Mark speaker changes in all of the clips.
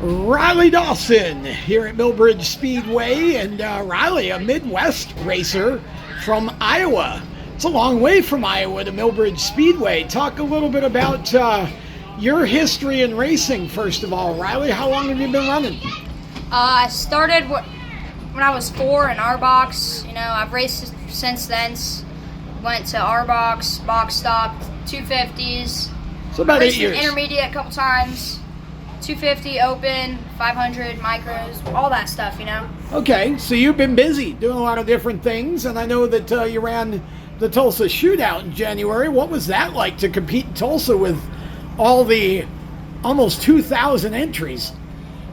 Speaker 1: Riley Dawson here at Millbridge Speedway, and Riley, a Midwest racer from Iowa. It's a long way from Iowa to Millbridge Speedway. Talk a little bit about your history in racing, first of all. Riley, how long have you been running?
Speaker 2: I started when I was 4 in our box. I've raced since then. Went to our box stop, 250s.
Speaker 1: So about 8 years.
Speaker 2: Intermediate a couple times. 250, open, 500, micros, all that stuff,
Speaker 1: Okay, so you've been busy doing a lot of different things, and I know that you ran the Tulsa Shootout in January. What was that like to compete in Tulsa with all the almost 2,000 entries?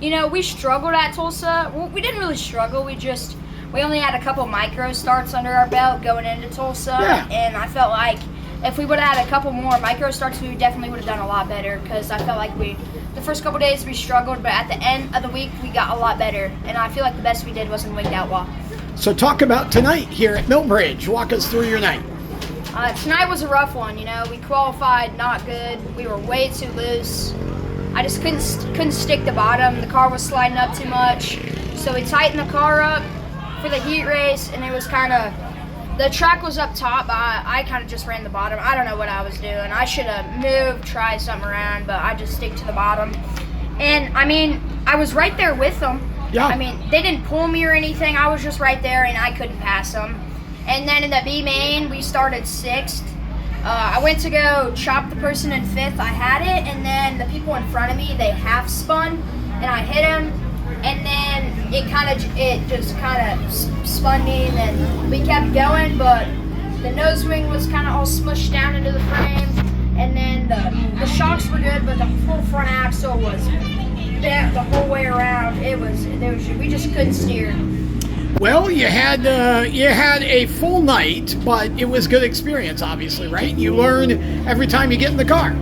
Speaker 2: We struggled at Tulsa. Well, we didn't really struggle. We only had a couple micro starts under our belt going into Tulsa,
Speaker 1: Yeah.
Speaker 2: And I felt like if we would have had a couple more micro starts, we definitely would have done a lot better, because I felt like the first couple days we struggled, but at the end of the week we got a lot better, and I feel like the best we did was in Winged Outlaw.
Speaker 1: So talk about tonight here at Millbridge. Walk us through your night.
Speaker 2: Tonight was a rough one. We qualified not good. We were way too loose. I just couldn't stick the bottom. The car was sliding up too much, so we tightened the car up for the heat race, and it was the track was up top, but I kind of just ran the bottom. I don't know what I was doing. I should have moved, tried something around, but I just stick to the bottom. And, I was right there with them.
Speaker 1: Yeah.
Speaker 2: They didn't pull me or anything. I was just right there, and I couldn't pass them. And then in the B main, we started 6th. I went to go chop the person in 5th. I had it, and then the people in front of me, they half spun, and I hit him. And then it just kind of spun me, and then we kept going, but the nose wing was kind of all smushed down into the frame, and then the shocks were good, but the whole front axle was bent the whole way around. We just couldn't steer.
Speaker 1: Well, you had a full night, but it was good experience, obviously, right? You learn every time you get in the car.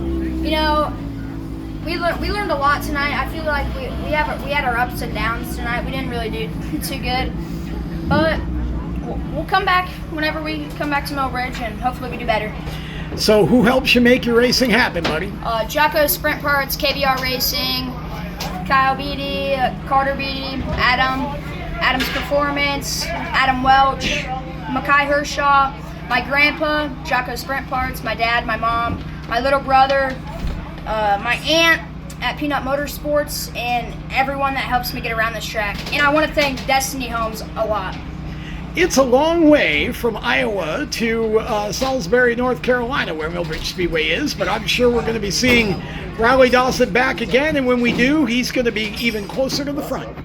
Speaker 2: We learned a lot tonight. I feel like we had our ups and downs tonight. We didn't really do too good, but we'll come back whenever we come back to Millbridge, and hopefully we do better.
Speaker 1: So who helps you make your racing happen, buddy?
Speaker 2: Jocko Sprint Parts, KBR Racing, Kyle Beattie, Carter Beattie, Adam's Performance, Adam Welch, Mackay Hershaw, my grandpa, Jocko Sprint Parts, my dad, my mom, my little brother, my aunt at Peanut Motorsports, and everyone that helps me get around this track. And I want to thank Destiny Homes a lot.
Speaker 1: It's a long way from Iowa to Salisbury, North Carolina, where Millbridge Speedway is, but I'm sure we're going to be seeing Riley Dawson back again, and when we do, he's going to be even closer to the front.